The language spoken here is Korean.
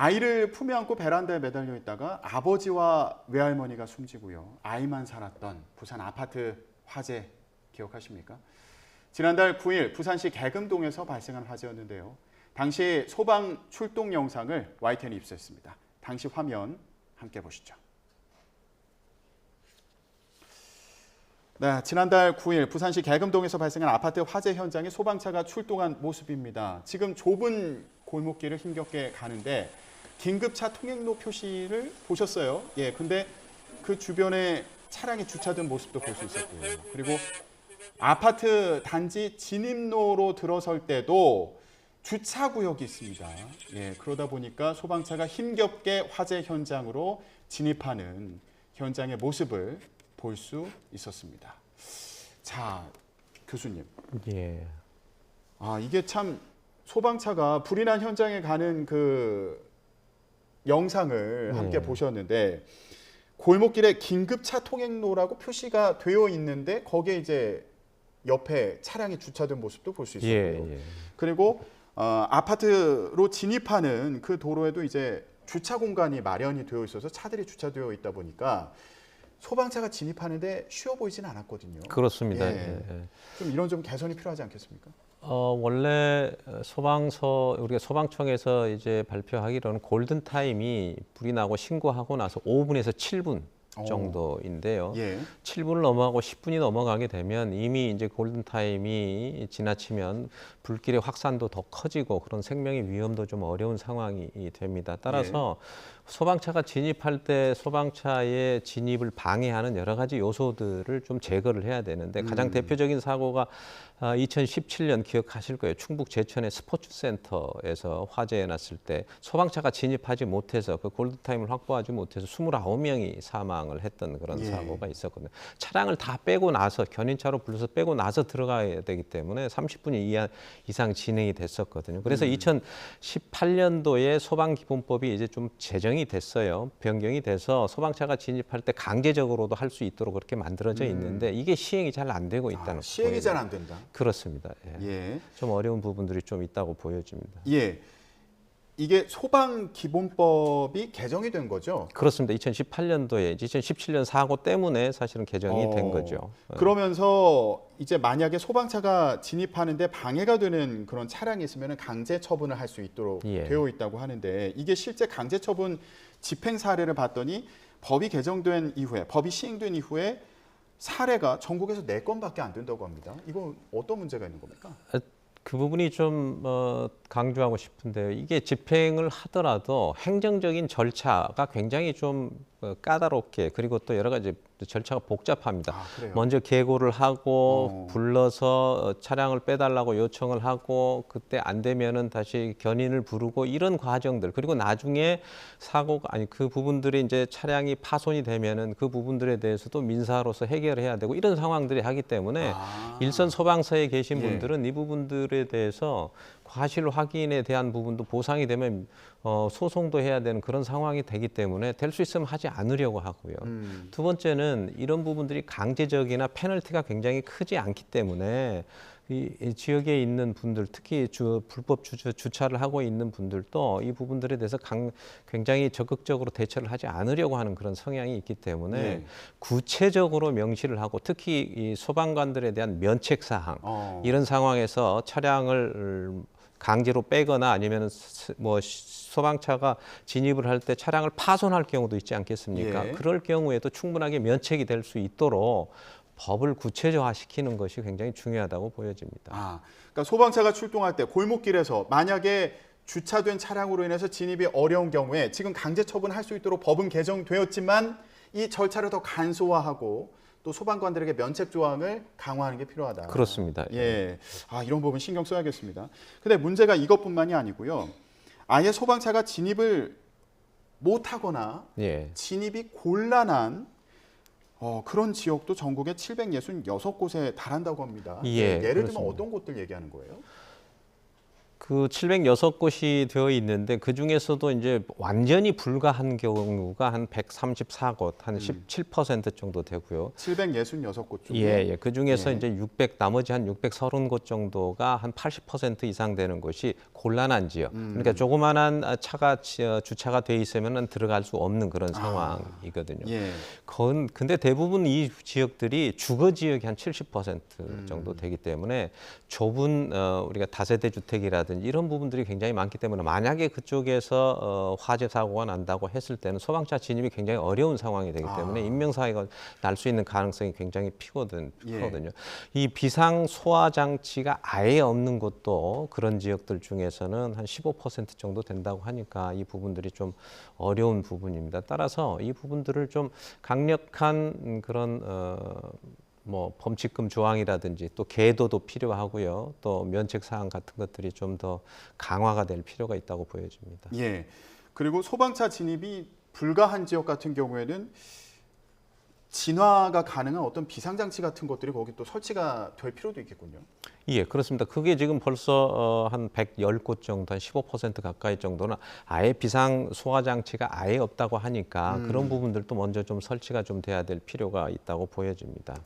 아이를 품에 안고 베란다에 매달려 있다가 아버지와 외할머니가 숨지고요. 아이만 살았던 부산 아파트 화재 기억하십니까? 지난달 9일 부산시 계금동에서 발생한 화재였는데요. 당시 소방 출동 영상을 YTN이 입수했습니다. 당시 화면 함께 보시죠. 네, 지난달 9일 부산시 계금동에서 발생한 아파트 화재 현장에 소방차가 출동한 모습입니다. 지금 좁은 골목길을 힘겹게 가는데 긴급차 통행로 표시를 보셨어요. 예, 근데 그 주변에 차량이 주차된 모습도 볼 수 있었고요. 그리고 아파트 단지 진입로로 들어설 때도 주차 구역이 있습니다. 예, 그러다 보니까 소방차가 힘겹게 화재 현장으로 진입하는 현장의 모습을 볼 수 있었습니다. 자, 교수님. 예. 이게 참 소방차가 불이 난 현장에 가는 그 영상을 함께 보셨는데 골목길에 긴급차 통행로라고 표시가 되어 있는데 거기에 이제 옆에 차량이 주차된 모습도 볼 수 있었고요. 예. 그리고 아파트로 진입하는 그 도로에도 이제 주차 공간이 마련이 되어 있어서 차들이 주차되어 있다 보니까 소방차가 진입하는데 쉬워 보이지는 않았거든요. 그렇습니다. 예. 좀 이런 좀 개선이 필요하지 않겠습니까? 원래 우리가 소방청에서 이제 발표하기로는 골든 타임이 불이 나고 신고하고 나서 5분에서 7분 정도인데요. 예. 7분을 넘어가고 10분이 넘어가게 되면 이미 이제 골든 타임이 지나치면 불길의 확산도 더 커지고 그런 생명의 위험도 좀 어려운 상황이 됩니다. 따라서 소방차가 진입할 때 소방차의 진입을 방해하는 여러 가지 요소들을 좀 제거를 해야 되는데 가장 대표적인 사고가 2017년 기억하실 거예요. 충북 제천의 스포츠센터에서 화재가 났을 때 소방차가 진입하지 못해서 그 골든타임을 확보하지 못해서 29명이 사망을 했던 그런 사고가 있었거든요. 차량을 다 빼고 나서 견인차로 불러서 빼고 나서 들어가야 되기 때문에 30분 이상 진행이 됐었거든요. 그래서 2018년도에 소방기본법이 이제 좀 제정이 됐어요. 변경이 돼서 소방차가 진입할 때 강제적으로도 할 수 있도록 그렇게 만들어져 있는데 이게 시행이 잘 안 되고 있다는 시행이 잘 안 된다. 그렇습니다. 예. 좀 어려운 부분들이 좀 있다고 보여집니다. 예. 이게 소방기본법이 개정이 된 거죠? 그렇습니다. 2018년도에 2017년 사고 때문에 사실은 개정이 된 거죠. 그러면서 이제 만약에 소방차가 진입하는데 방해가 되는 그런 차량이 있으면 강제 처분을 할 수 있도록 되어 있다고 하는데 이게 실제 강제 처분 집행 사례를 봤더니 법이 개정된 이후에 법이 시행된 이후에 사례가 전국에서 4건밖에 안 된다고 합니다. 이건 어떤 문제가 있는 겁니까? 그 부분이 좀 강조하고 싶은데요. 이게 집행을 하더라도 행정적인 절차가 굉장히 좀 까다롭게 그리고 또 여러 가지 절차가 복잡합니다. 먼저 계고를 하고 불러서 차량을 빼달라고 요청을 하고 그때 안 되면은 다시 견인을 부르고 이런 과정들 그리고 나중에 사고가 그 부분들이 이제 차량이 파손이 되면은 그 부분들에 대해서도 민사로서 해결해야 되고 이런 상황들이 하기 때문에 일선 소방서에 계신 분들은 이 부분들에 대해서 과실 확인에 대한 부분도 보상이 되면 소송도 해야 되는 그런 상황이 되기 때문에 될 수 있으면 하지 않으려고 하고요. 두 번째는 이런 부분들이 강제적이나 페널티가 굉장히 크지 않기 때문에 이 지역에 있는 분들, 특히 불법 주차를 하고 있는 분들도 이 부분들에 대해서 굉장히 적극적으로 대처를 하지 않으려고 하는 그런 성향이 있기 때문에 구체적으로 명시를 하고 특히 이 소방관들에 대한 면책 사항 이런 상황에서 차량을 강제로 빼거나 아니면 뭐 소방차가 진입을 할 때 차량을 파손할 경우도 있지 않겠습니까? 그럴 경우에도 충분하게 면책이 될 수 있도록 법을 구체적화시키는 것이 굉장히 중요하다고 보여집니다. 그러니까 소방차가 출동할 때 골목길에서 만약에 주차된 차량으로 인해서 진입이 어려운 경우에 지금 강제 처분할 수 있도록 법은 개정되었지만 이 절차를 더 간소화하고 또 소방관들에게 면책 조항을 강화하는 게 필요하다. 그렇습니다. 예. 이런 부분 신경 써야겠습니다. 근데 문제가 이것뿐만이 아니고요. 아예 소방차가 진입을 못하거나 진입이 곤란한 그런 지역도 전국에 766곳에 달한다고 합니다. 예를 들면 어떤 곳들 얘기하는 거예요? 그 706곳이 되어 있는데 그 중에서도 이제 완전히 불가한 경우가 한 134곳, 한 17% 정도 되고요. 766곳 중에 예. 그 중에서 예. 이제 나머지 한 630곳 정도가 한 80% 이상 되는 곳이 곤란한 지역. 그러니까 조그만한 차가 주차가 돼 있으면은 들어갈 수 없는 그런 상황이거든요. 예. 근데 대부분 이 지역들이 주거 지역이 한 70% 정도 되기 때문에 좁은 우리가 다세대 주택이라든지 이런 부분들이 굉장히 많기 때문에 만약에 그쪽에서 화재 사고가 난다고 했을 때는 소방차 진입이 굉장히 어려운 상황이 되기 때문에 인명사고가 날 수 있는 가능성이 굉장히 크거든요. 이 비상 소화 장치가 아예 없는 곳도 그런 지역들 중에서는 한 15% 정도 된다고 하니까 이 부분들이 좀 어려운 부분입니다. 따라서 이 부분들을 좀 강력한 그런 뭐 범칙금 조항이라든지 또 계도도 필요하고요. 또 면책 사항 같은 것들이 좀 더 강화가 될 필요가 있다고 보여집니다. 예. 그리고 소방차 진입이 불가한 지역 같은 경우에는 진화가 가능한 어떤 비상장치 같은 것들이 거기 또 설치가 될 필요도 있겠군요. 예, 그렇습니다. 그게 지금 벌써 한 110곳 정도, 한 15% 가까이 정도는 아예 비상 소화 장치가 아예 없다고 하니까 그런 부분들도 먼저 좀 설치가 좀 돼야 될 필요가 있다고 보여집니다.